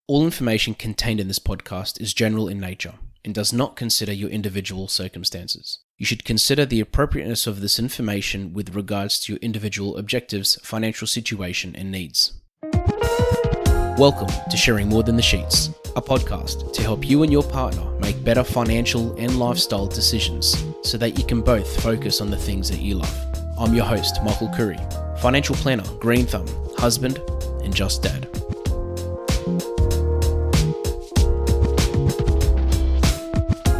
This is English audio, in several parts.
All information contained in this podcast is general in nature and does not consider your individual circumstances. You should consider the appropriateness of this information with regards to your individual objectives, financial situation, and needs. Welcome to Sharing More Than the Sheets, a podcast to help you and your partner make better financial and lifestyle decisions so that you can both focus on the things that you love. I'm your host, Michael Khouri, financial planner, green thumb, husband, and just dad.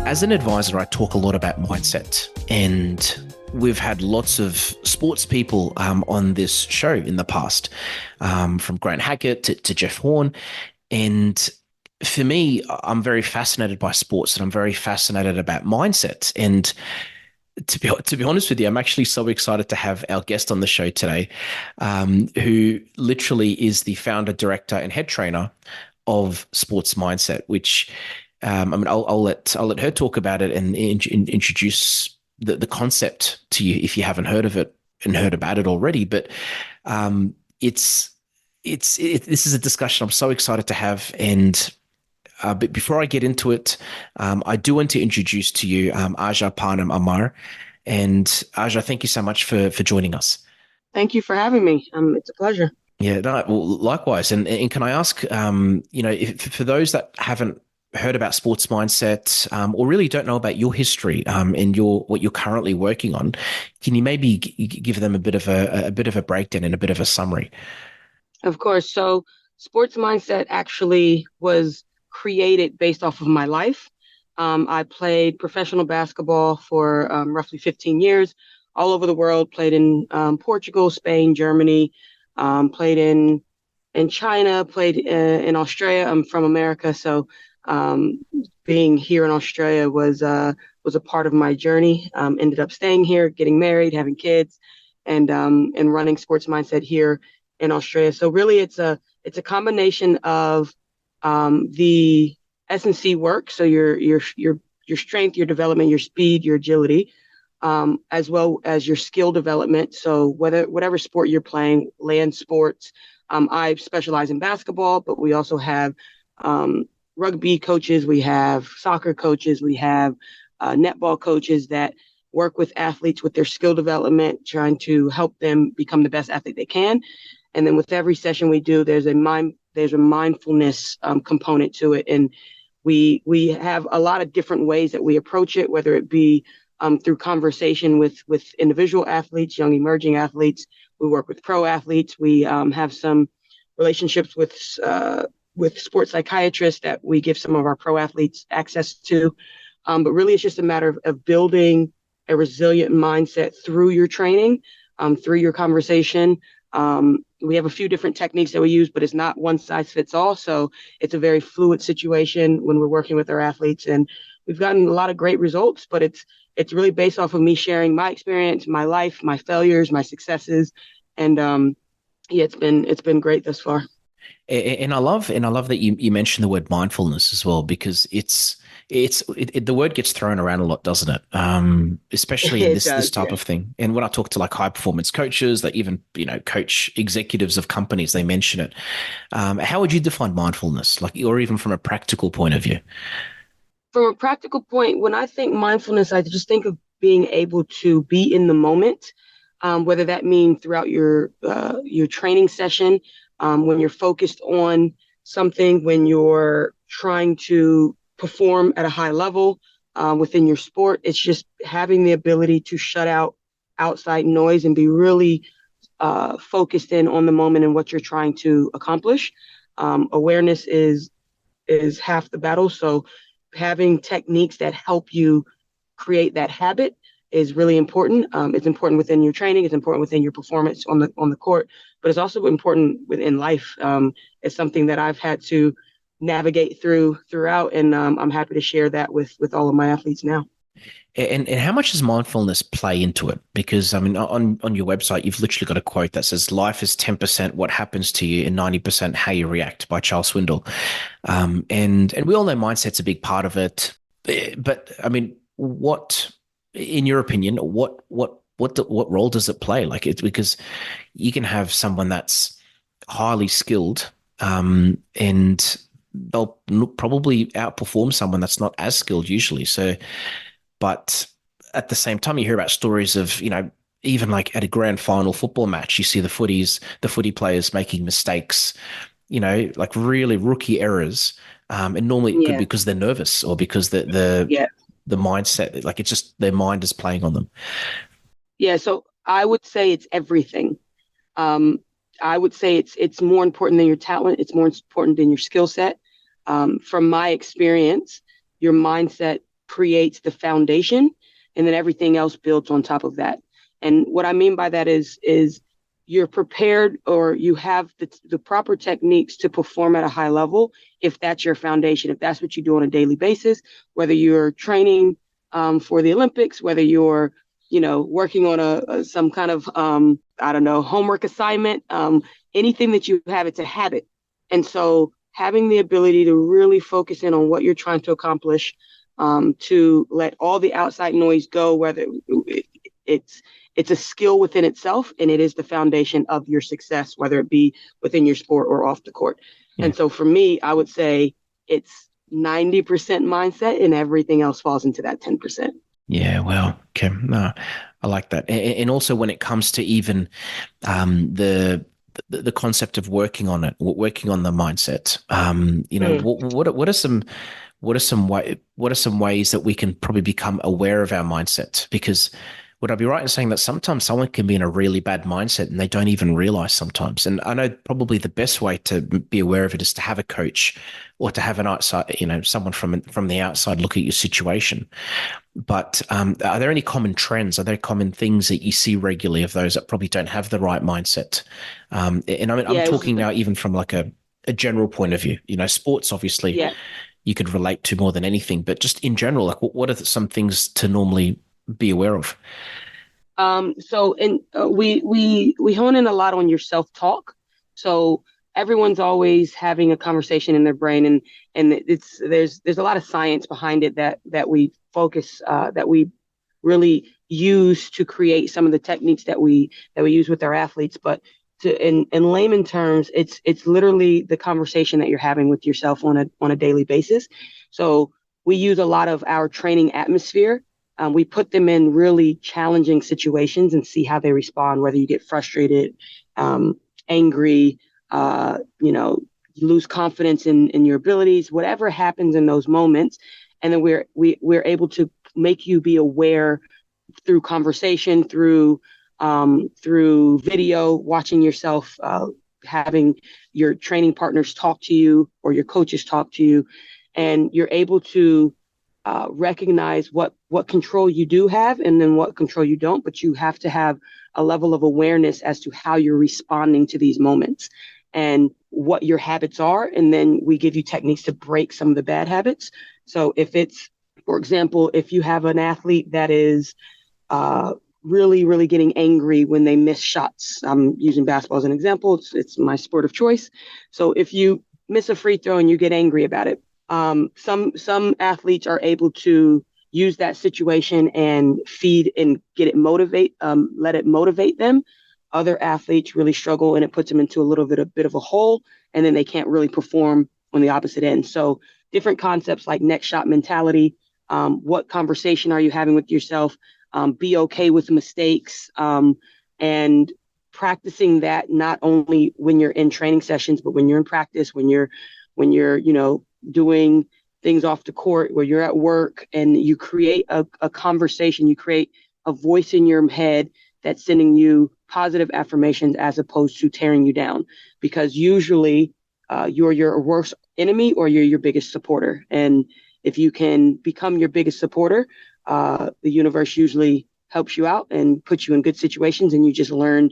As an advisor, I talk a lot about mindset, and we've had lots of sports people on this show in the past, from Grant Hackett to Jeff Horn. And for me, I'm very fascinated by sports, and I'm very fascinated about mindset. And to be honest with you, I'm actually so excited to have our guest on the show today, who literally is the founder, director, and head trainer of SportsMindset, which I'll let her talk about it and introduce the concept to you if you haven't heard of it and heard about it already. But this is a discussion I'm so excited to have. And but before I get into it, I do want to introduce to you Aja Parham-Ammar. And Aja, thank you so much for joining us. Thank you for having me. It's a pleasure. Yeah, no, well, likewise. And can I ask, for those that haven't heard about SportsMindset or really don't know about your history and what you're currently working on, can you maybe give them a bit of a breakdown and a bit of a summary? Of course. So SportsMindset actually was created based off of my life. I played professional basketball for roughly 15 years, all over the world. Played in Portugal, Spain, Germany. Played in China. Played in Australia. I'm from America, so being here in Australia was a part of my journey. Ended up staying here, getting married, having kids, and running SportsMindset here in Australia. So really, it's a combination of the S&C work, so your strength, your development, your speed, your agility, as well as your skill development. So whatever sport you're playing, land sports. I specialize in basketball, but we also have rugby coaches, we have soccer coaches, we have netball coaches that work with athletes with their skill development, trying to help them become the best athlete they can. And then with every session we do, there's a mindfulness component to it. And we have a lot of different ways that we approach it, whether it be through conversation with individual athletes, young emerging athletes. We work with pro athletes. We have some relationships with sports psychiatrists that we give some of our pro athletes access to. But really, it's just a matter of building a resilient mindset through your training, through your conversation. We have a few different techniques that we use, but it's not one size fits all. So it's a very fluid situation when we're working with our athletes. And we've gotten a lot of great results, but it's really based off of me sharing my experience, my life, my failures, my successes. And it's been great thus far. And I love that you mentioned the word mindfulness as well, because the word gets thrown around a lot, doesn't it? Especially in this type of thing. And when I talk to like high performance coaches, that even coach executives of companies, they mention it. How would you define mindfulness, or even from a practical point of view? From a practical point, when I think mindfulness, I just think of being able to be in the moment, whether that means throughout your training session. When you're focused on something, when you're trying to perform at a high level within your sport, it's just having the ability to shut out outside noise and be really focused in on the moment and what you're trying to accomplish. Awareness is half the battle. So having techniques that help you create that habit is really important. It's important within your training. It's important within your performance on the court, but it's also important within life. It's something that I've had to navigate throughout, and I'm happy to share that with all of my athletes now. And how much does mindfulness play into it? Because I mean, on your website, you've literally got a quote that says, "Life is 10% what happens to you and 90% how you react," by Charles Swindoll. And we all know mindset's a big part of it. But I mean, what, in your opinion, what role does it play? Like, it's because you can have someone that's highly skilled, and they'll probably outperform someone that's not as skilled usually. So, but at the same time, you hear about stories of, even like at a grand final football match, you see the footy players making mistakes, like really rookie errors. And normally it could Yeah. be because they're nervous or because the mindset, like it's just their mind is playing on them. Yeah. So I would say it's everything. Um, I would say it's more important than your talent. It's more important than your skill set. From my experience, your mindset creates the foundation, and then everything else builds on top of that. And what I mean by that is you're prepared, or you have the proper techniques to perform at a high level if that's your foundation, if that's what you do on a daily basis, whether you're training for the Olympics, whether you're working on some kind of I don't know, homework assignment, anything that you have, it's a habit. And so having the ability to really focus in on what you're trying to accomplish, to let all the outside noise go, whether it's it's a skill within itself, and it is the foundation of your success, whether it be within your sport or off the court. Yeah. And so for me, I would say it's 90% mindset, and everything else falls into that 10%. Yeah, well, okay. No, I like that. And also when it comes to even the concept of working on it, working on the mindset, Mm. what are some ways that we can probably become aware of our mindset? Because would I be right in saying that sometimes someone can be in a really bad mindset and they don't even realize sometimes? And I know probably the best way to be aware of it is to have a coach or to have an outside, someone from the outside look at your situation. But are there any common trends? Are there common things that you see regularly of those that probably don't have the right mindset? And I mean, I'm Yeah, talking now even from like a general point of view. Sports, obviously, yeah. you could relate to more than anything, but just in general, like what are some things to normally be aware of? So and we hone in a lot on your self-talk. So everyone's always having a conversation in their brain, and there's a lot of science behind it that we focus that we really use to create some of the techniques that we use with our athletes. But in layman terms, it's literally the conversation that you're having with yourself on a daily basis. So we use a lot of our training atmosphere. We put them in really challenging situations and see how they respond, whether you get frustrated, angry, you lose confidence in your abilities, whatever happens in those moments. And then we're able to make you be aware through conversation, through video, watching yourself, having your training partners talk to you or your coaches talk to you, and you're able to recognize what control you do have and then what control you don't. But you have to have a level of awareness as to how you're responding to these moments and what your habits are. And then we give you techniques to break some of the bad habits. So if it's, for example, if you have an athlete that is really, really getting angry when they miss shots. I'm using basketball as an example. It's my sport of choice. So if you miss a free throw and you get angry about it, some athletes are able to use that situation and feed and get it let it motivate them. Other athletes really struggle, and it puts them into a bit of a hole, and then they can't really perform on the opposite end. So different concepts like next shot mentality. What conversation are you having with yourself? Be okay with mistakes, and practicing that not only when you're in training sessions, but when you're in practice, when you're doing things off the court, where you're at work, and you create a conversation, you create a voice in your head that's sending you positive affirmations as opposed to tearing you down, because usually you're your worst enemy or you're your biggest supporter. And if you can become your biggest supporter, the universe usually helps you out and puts you in good situations, and you just learn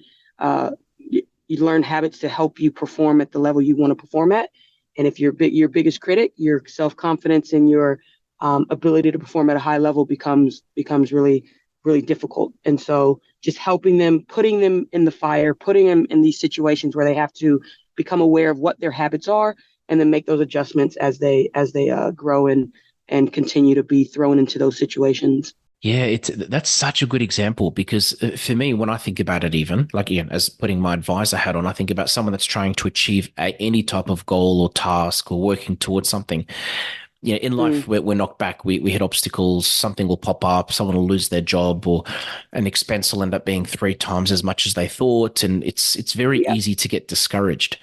you learn habits to help you perform at the level you want to perform at. And if you're your biggest critic, your self-confidence and your ability to perform at a high level becomes really, really difficult. And so just helping them, putting them in the fire, putting them in these situations where they have to become aware of what their habits are, and then make those adjustments as they grow and continue to be thrown into those situations. Yeah, that's such a good example because for me, when I think about it, even like again, as putting my advisor hat on, I think about someone that's trying to achieve any type of goal or task or working towards something. You know, in Mm, life, we're knocked back. We hit obstacles. Something will pop up. Someone will lose their job, or an expense will end up being three times as much as they thought, and it's very yeah, easy to get discouraged.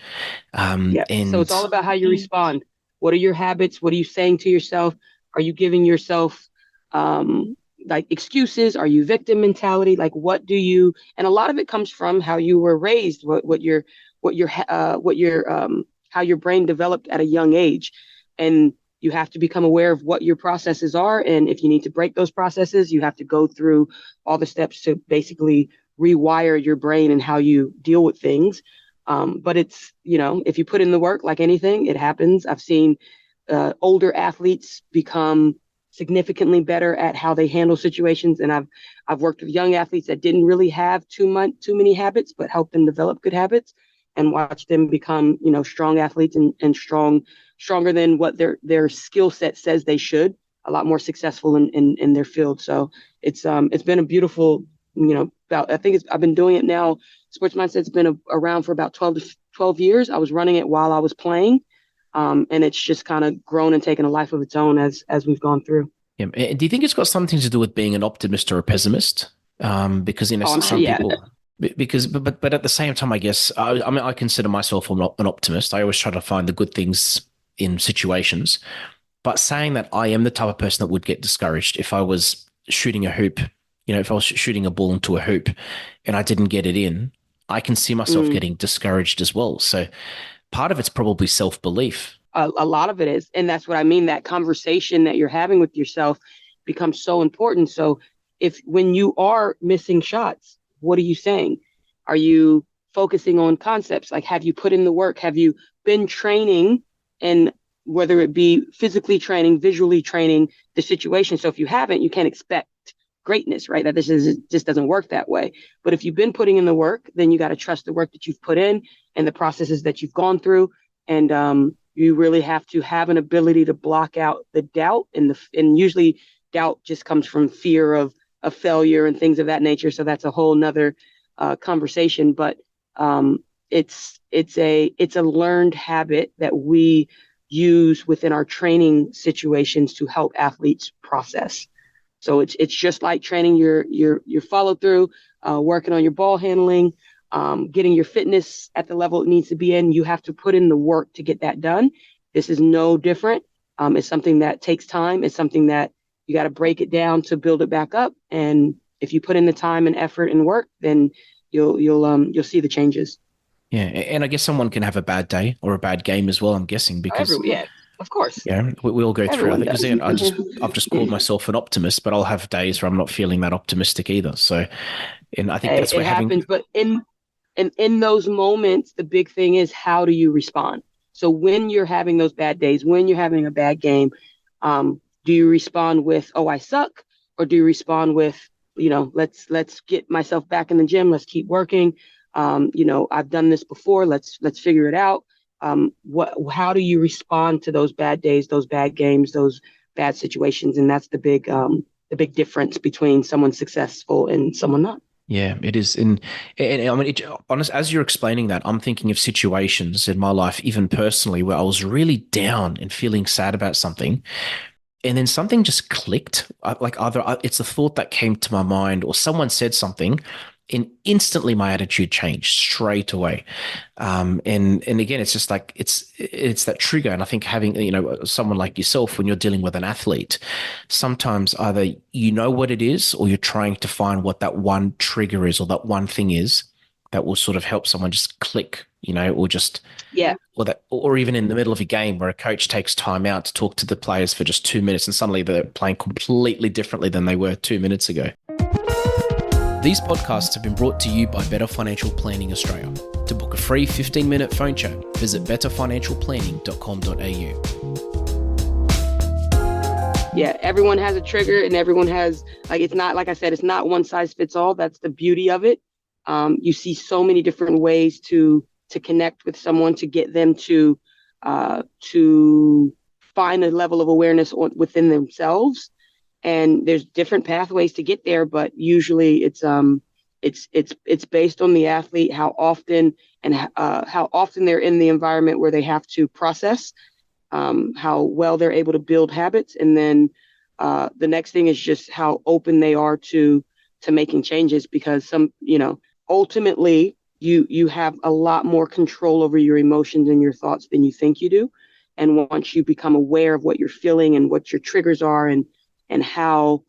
yeah. So it's all And about how you respond. What are your habits? What are you saying to yourself? Are you giving yourself um, like excuses? Are you victim mentality? Like what do you? And a lot of it comes from how you were raised, what your how your brain developed at a young age, and you have to become aware of what your processes are. And if you need to break those processes, you have to go through all the steps to basically rewire your brain and how you deal with things. But it's, if you put in the work like anything, it happens. I've seen older athletes become significantly better at how they handle situations. And I've worked with young athletes that didn't really have too many habits, but helped them develop good habits and watch them become, strong athletes and stronger than what their skill set says they should, a lot more successful in their field. So it's been a beautiful, about, I think I've been doing it now. Sports Mindset's been around for about 12 years. I was running it while I was playing. And it's just kind of grown and taken a life of its own as we've gone through. yeah, do you think it's got something to do with being an optimist or a pessimist? Because Oh, I'm sure. some Yeah. people, because but at the same time, I guess I mean I consider myself an optimist. I always try to find the good things in situations. But saying that, I am the type of person that would get discouraged if I was shooting a hoop. You know, if I was shooting a ball into a hoop and I didn't get it in, I can see myself Mm. getting discouraged as well. So part of it's probably self belief. A lot of it is. And that's what I mean. That conversation that you're having with yourself becomes so important. So if when you are missing shots, what are you saying? Are you focusing on concepts? Like, have you put in the work? Have you been training? And whether it be physically training, visually training the situation. So if you haven't, you can't expect greatness, right? That this is just doesn't work that way. But if you've been putting in the work, then you got to trust the work that you've put in and the processes that you've gone through. And you really have to have an ability to block out the doubt, and usually doubt just comes from fear of failure and things of that nature. So that's a whole nother conversation. But it's a learned habit that we use within our training situations to help athletes process. So it's just like training your follow through, working on your ball handling, getting your fitness at the level it needs to be in. You have to put in the work to get that done. This is no different. It's something that takes time. It's something that you got to break it down to build it back up. And if you put in the time and effort and work, then you'll see the changes. Yeah, and I guess someone can have a bad day or a bad game as well. I'm guessing because Yeah, of course, yeah, we all go through. I everyone think because does. I've just called myself an optimist, but I'll have days where I'm not feeling that optimistic either. So, and I think Hey, that's it where having happens, but in those moments, the big thing is how do you respond? So when you're having those bad days, when you're having a bad game, do you respond with, "Oh, I suck," or do you respond with, let's get myself back in the gym, let's keep working. I've done this before. Let's figure it out. How do you respond to those bad days, those bad games, those bad situations? And that's the big difference between someone successful and someone not. yeah, it is. And I mean, honest, as you're explaining that, I'm thinking of situations in my life, even personally, where I was really down and feeling sad about something. And then something just clicked. Like either it's a thought that came to my mind or someone said something and instantly my attitude changed straight away. And again, it's just like, it's that trigger. And I think having, someone like yourself, when you're dealing with an athlete, sometimes either you know what it is or you're trying to find what that one trigger is or that one thing is that will sort of help someone just click, or just Yeah. or even in the middle of a game where a coach takes time out to talk to the players for just 2 minutes and suddenly they're playing completely differently than they were 2 minutes ago. These podcasts have been brought to you by Better Financial Planning Australia. To book a free 15-minute phone chat, visit betterfinancialplanning.com.au. Yeah, everyone has a trigger and everyone has, like, it's not, like I said, it's not one size fits all. That's the beauty of it. You see so many different ways to connect with someone, to get them to find a level of awareness within themselves. And there's different pathways to get there, but usually it's based on the athlete, how often they're in the environment where they have to process, how well they're able to build habits, and then the next thing is just how open they are to making changes, because ultimately you have a lot more control over your emotions and your thoughts than you think you do. And once you become aware of what you're feeling and what your triggers are, and how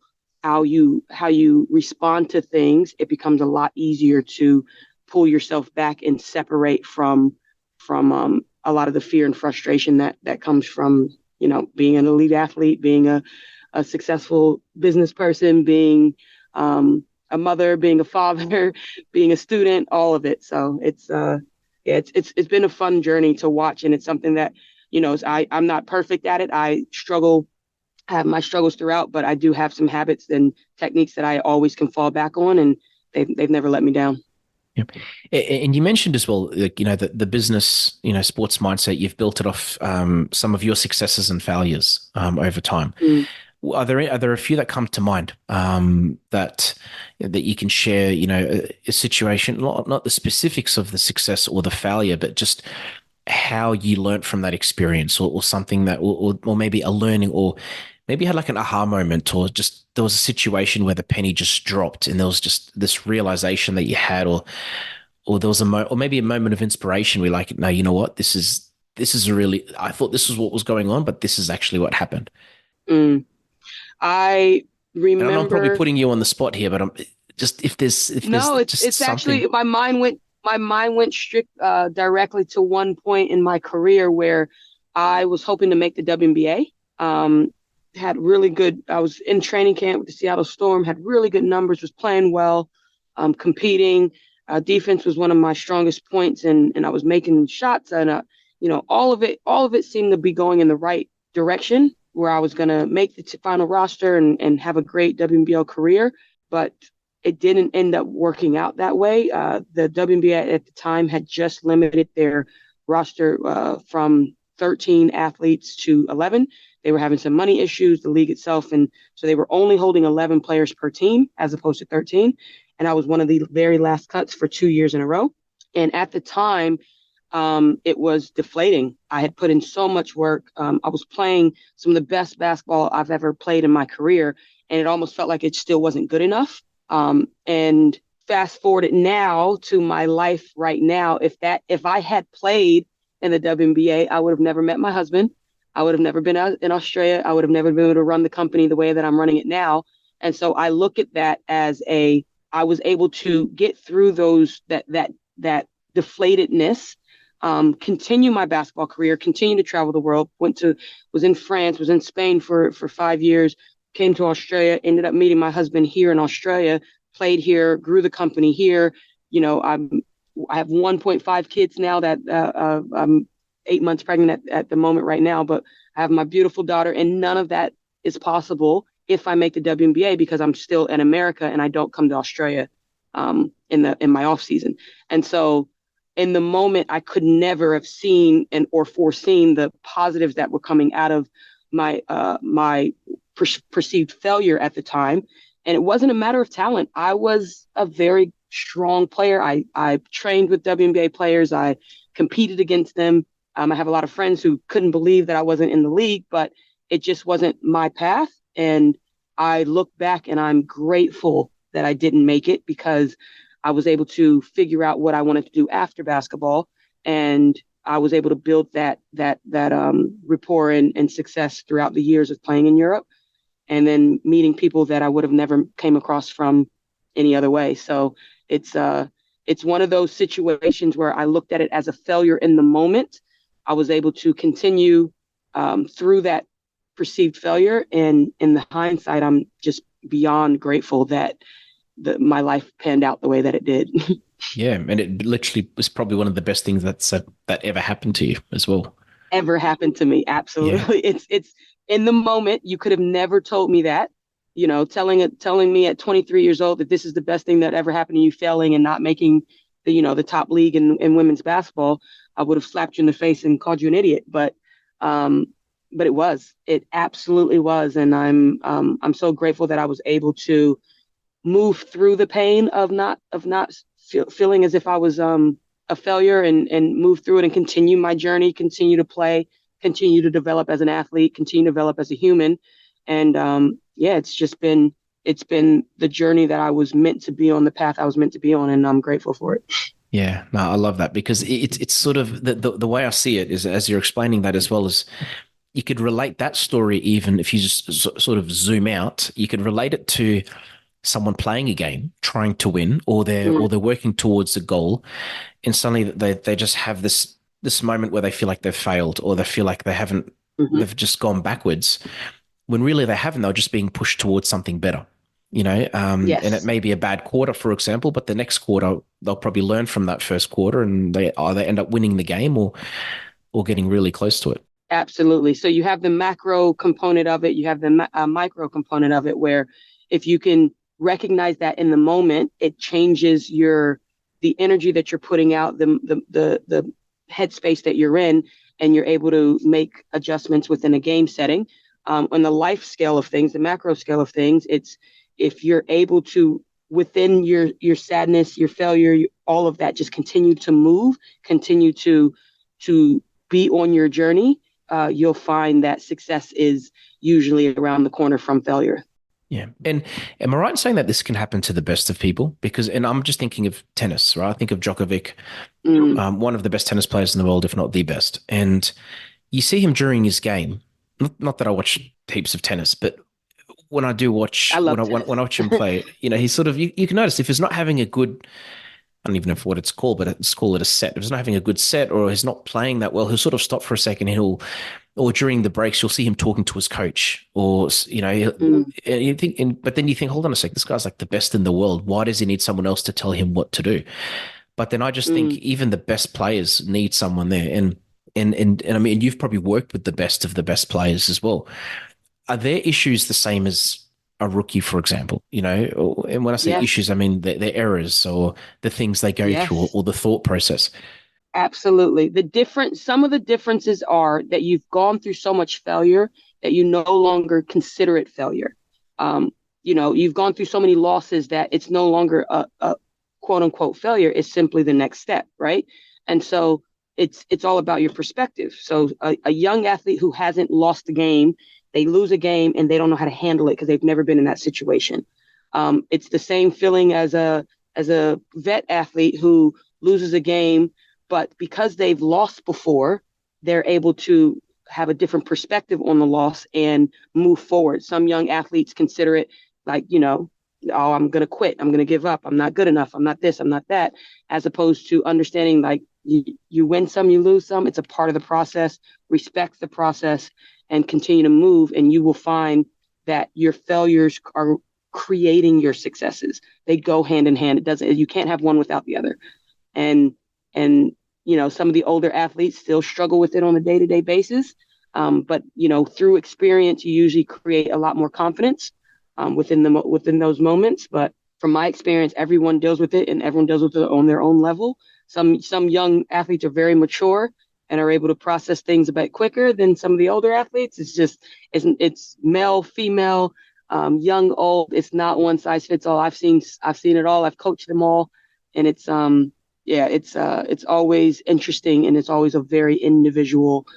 you respond to things, it becomes a lot easier to pull yourself back and separate from a lot of the fear and frustration that comes from being an elite athlete, being a successful business person, being a mother, being a father, being a student, all of it. So it's been a fun journey to watch, and it's something that I'm not perfect at it. I have my struggles throughout, but I do have some habits and techniques that I always can fall back on, and they've never let me down. Yep. And you mentioned as well, like, the business, sports mindset, you've built it off some of your successes and failures over time. Mm. Are there a few that come to mind that you can share, a situation, not the specifics of the success or the failure, but just how you learned from that experience, or something that, or maybe a learning, or maybe you had like an aha moment, or just there was a situation where the penny just dropped and there was just this realization that you had, or there was or maybe a moment of inspiration where like, no, you know what, this is a really, I thought this was what was going on, but this is actually what happened. Mm. I And I know I'm probably remember. putting you on the spot here, but I'm just, if there's No, just it's something. actually my mind went strict directly to one point in my career where I was hoping to make the WNBA. Had really good. I was in training camp with the Seattle Storm. Had really good numbers. Was playing well, competing. Defense was one of my strongest points, and I was making shots, and all of it seemed to be going in the right direction, where I was going to make the final roster and have a great WNBL career. But it didn't end up working out that way. The WNBA at the time had just limited their roster from 13 athletes to 11. They were having some money issues, the league itself, and so they were only holding 11 players per team as opposed to 13. And I was one of the very last cuts for 2 years in a row. And at the time, it was deflating. I had put in so much work. I was playing some of the best basketball I've ever played in my career, and it almost felt like it still wasn't good enough. And fast forward it now to my life right now. If I had played in the WNBA, I would have never met my husband. I would have never been out in Australia. I would have never been able to run the company the way that I'm running it now. And so I look at that as I was able to get through that deflatedness, continue my basketball career, continue to travel the world. Was in France, was in Spain for 5 years, came to Australia, ended up meeting my husband here in Australia, played here, grew the company here. I have 1.5 kids now that I'm 8 months pregnant at the moment right now, but I have my beautiful daughter, and none of that is possible if I make the WNBA, because I'm still in America and I don't come to Australia in my off season. And so in the moment, I could never have seen or foreseen the positives that were coming out of my perceived failure at the time. And it wasn't a matter of talent. I was a very strong player. I trained with WNBA players. I competed against them. I have a lot of friends who couldn't believe that I wasn't in the league, but it just wasn't my path. And I look back and I'm grateful that I didn't make it, because I was able to figure out what I wanted to do after basketball. And I was able to build that rapport and success throughout the years of playing in Europe, and then meeting people that I would have never came across from any other way. So it's one of those situations where I looked at it as a failure in the moment. I was able to continue through that perceived failure, and in the hindsight, I'm just beyond grateful that my life panned out the way that it did. Yeah, and it literally was probably one of the best things that ever happened to you as well. Ever happened to me. Yeah. Absolutely. It's in the moment. You could have never told me that, telling me at 23 years old that this is the best thing that ever happened to you, failing and not making the top league in women's basketball. I would have slapped you in the face and called you an idiot. But but it absolutely was. And I'm so grateful that I was able to move through the pain of not feeling as if I was a failure, and move through it and continue my journey, continue to play, continue to develop as an athlete, continue to develop as a human. And yeah, it's been the journey that I was meant to be on, the path I was meant to be on, and I'm grateful for it. Yeah, no, I love that because it's sort of the way I see it is as you're explaining that as well as you could relate that story even if you just sort of zoom out, you could relate it to someone playing a game, trying to win, Mm, or they're working towards a goal, and suddenly they just have this moment where they feel like they've failed or they feel like hmm. they've just gone backwards when really they haven't. They're just being pushed towards something better, and it Yes. may be a bad quarter, for example, but the next quarter they'll probably learn from that first quarter and they either end up winning the game or getting really close to it. Absolutely. So you have the macro component of it, you have the micro component of it, where if you can recognize that in the moment, it changes the energy that you're putting out, the headspace that you're in, and you're able to make adjustments within a game setting. On the life scale of things, the macro scale of things, it's if you're able to within your sadness, your failure, all of that, just continue to move, continue to be on your journey, you'll find that success is usually around the corner from failure. Yeah. And am I right in saying that this can happen to the best of people? Because, and I'm just thinking of tennis, right? I think of Djokovic, Mm, one of the best tennis players in the world, if not the best. And you see him during his game. Not that I watch heaps of tennis, but when I do I watch, love tennis. when I watch him play, he's sort of, you can notice if he's not having a good, I don't even know what it's called, but let's call it a set. If he's not having a good set or he's not playing that well, he'll sort of stop for a second. Or during the breaks, you'll see him talking to his coach, or Mm, you think, but then you think, hold on a sec, this guy's like the best in the world. Why does he need someone else to tell him what to do? But then I just think mm, even the best players need someone there, and I mean, you've probably worked with the best of the best players as well. Are their issues the same as a rookie, for example? And when I say yes, issues, I mean their errors or the things they go through yes, or the thought process. absolutely. Some of the differences are that you've gone through so much failure that you no longer consider it failure. Um, you've gone through so many losses that it's no longer a quote unquote failure. It's simply the next step, right? And so it's all about your perspective. So a young athlete who hasn't lost a game, they lose a game and they don't know how to handle it because they've never been in that situation. It's the same feeling as a vet athlete who loses a game, but because they've lost before, they're able to have a different perspective on the loss and move forward. Some young athletes consider it like, oh, I'm going to quit. I'm going to give up. I'm not good enough. I'm not this. I'm not that. As opposed to understanding like you win some, you lose some. It's a part of the process. Respect the process and continue to move. And you will find that your failures are creating your successes. They go hand in hand. You can't have one without the other. And, and, some of the older athletes still struggle with it on a day-to-day basis. But through experience, you usually create a lot more confidence within those moments. But from my experience, everyone deals with it, and everyone deals with it on their own level. Some young athletes are very mature and are able to process things a bit quicker than some of the older athletes. It's male, female, young, old. It's not one size fits all. I've seen it all. I've coached them all, and it's always interesting, and it's always a very individual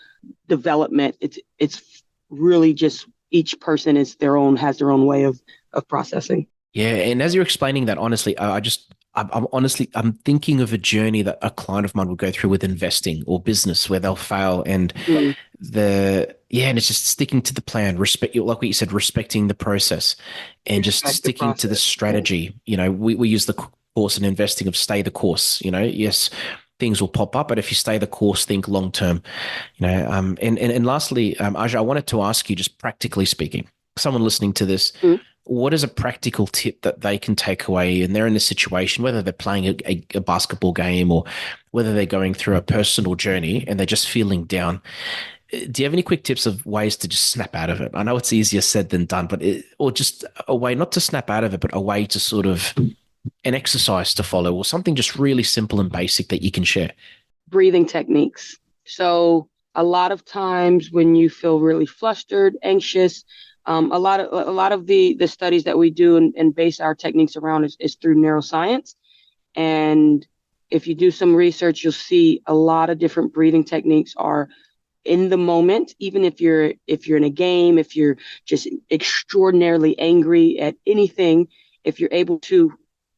development. It's really just each person has their own way of processing. Yeah, and as you're explaining that, honestly, I'm honestly, I'm thinking of a journey that a client of mine would go through with investing or business where they'll fail, and Mm, and it's just sticking to the plan, like what you said, respecting the process, and just respect the sticking to the process. Yes. strategy. We use the course in investing of stay the course. Yes, things will pop up, but if you stay the course, think long term. And lastly, Aja, I wanted to ask you, just practically speaking, someone listening to this, Mm, what is a practical tip that they can take away and they're in a situation, whether they're playing a basketball game or whether they're going through a personal journey and they're just feeling down? Do you have any quick tips of ways to just snap out of it? I know it's easier said than done, or just a way not to snap out of it, but a way to sort of an exercise to follow or something just really simple and basic that you can share. breathing techniques. So a lot of times when you feel really flustered, anxious, a lot of the studies that we do and base our techniques around is through neuroscience. And if you do some research, you'll see a lot of different breathing techniques are in the moment. Even if you're in a game, if you're just extraordinarily angry at anything, if you're able to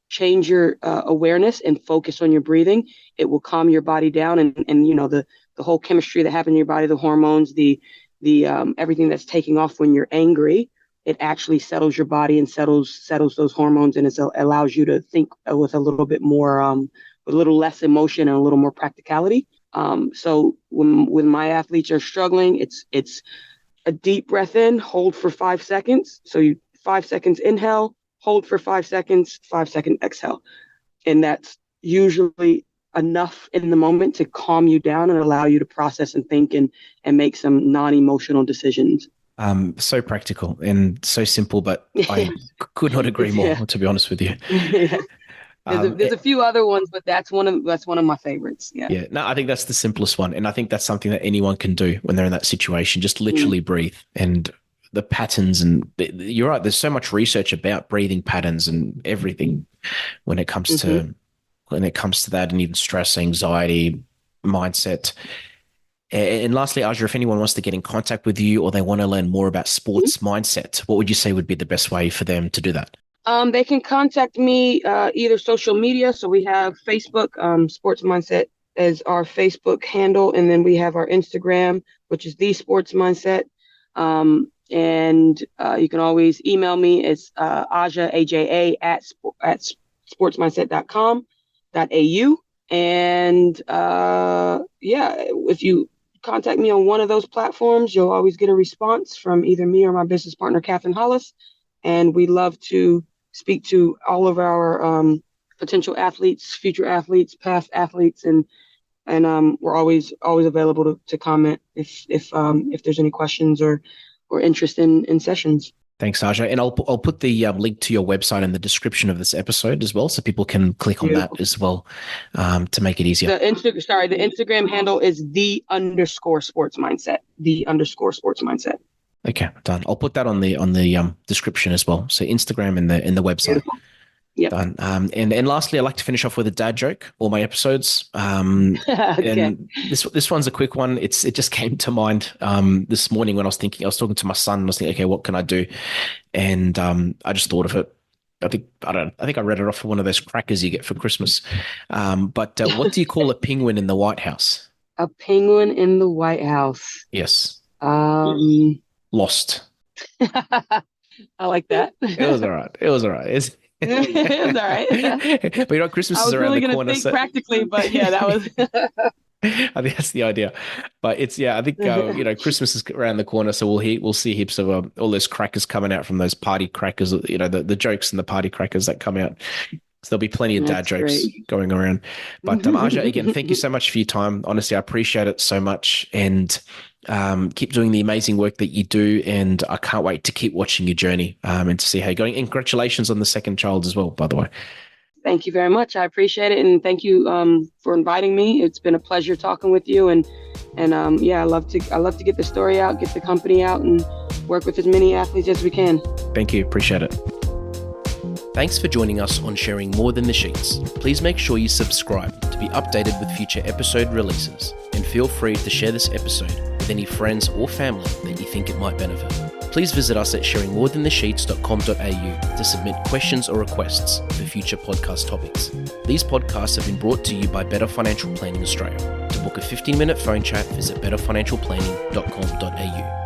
change your awareness and focus on your breathing, it will calm your body down, and you know, the whole chemistry that happens in your body, the hormones, the everything that's taking off when you're angry, it actually settles your body and settles those hormones, and it allows you to think with a little bit more with a little less emotion and a little more practicality. So when my athletes are struggling, it's a deep breath in, hold for 5 seconds. So you 5 seconds inhale, hold for 5 seconds, 5-second exhale. And that's usually enough in the moment to calm you down and allow you to process and think and make some non-emotional decisions. So practical and so simple, but I could not agree more, to be honest with you. Yeah. There's a few other ones, but that's one of my favorites. Yeah. Yeah. No, I think that's the simplest one. And I think that's something that anyone can do when they're in that situation. Just literally breathe, and the patterns, and you're right. There's so much research about breathing patterns and everything when it comes to that, and even stress, anxiety, mindset. And lastly, Aja, if anyone wants to get in contact with you or they want to learn more about sports mindset, what would you say would be the best way for them to do that? They can contact me either social media. So we have Facebook, Sports Mindset as our Facebook handle, and then we have our Instagram, which is the Sports Mindset. And you can always email me. It's Aja, AJA at sportsmindset.com.au. And if you contact me on one of those platforms, you'll always get a response from either me or my business partner, Catherine Hollis. And we love to speak to all of our potential athletes, future athletes, past athletes, and we're always available to comment if there's any questions or interest in sessions. Thanks, Aja. And I'll put the link to your website in the description of this episode as well, so people can click on that as well to make it easier. The Instagram handle is _sports mindset. _sports mindset. Okay, done. I'll put that on the description as well. So Instagram and the website. Yeah. Done. And lastly, I like to finish off with a dad joke. All my episodes. Okay. And this one's a quick one. It just came to mind this morning when I was talking to my son, and I was thinking, okay, what can I do? And I just thought of it. I think I read it off of one of those crackers you get for Christmas. But what do you call a penguin in the White House? A penguin in the White House. Yes. Lost. I like that. It was all right. It was all right. It was all right. But you know, Christmas is around the corner. I was really going to think practically, but yeah, that was. I think that's the idea. But I think Christmas is around the corner, so we'll see heaps of all those crackers coming out from those party crackers. You know, the jokes and the party crackers that come out. So there'll be plenty of dad jokes going around. But Aja, again, thank you so much for your time. Honestly, I appreciate it so much, and keep doing the amazing work that you do. And I can't wait to keep watching your journey and to see how you're going. And congratulations on the second child as well, by the way. Thank you very much. I appreciate it, and thank you for inviting me. It's been a pleasure talking with you, and I love to get the story out, get the company out, and work with as many athletes as we can. Thank you. Appreciate it. Thanks for joining us on Sharing More Than the Sheets. Please make sure you subscribe to be updated with future episode releases, and feel free to share this episode with any friends or family that you think it might benefit. Please visit us at sharingmorethanthesheets.com.au to submit questions or requests for future podcast topics. These podcasts have been brought to you by Better Financial Planning Australia. To book a 15-minute phone chat, visit betterfinancialplanning.com.au.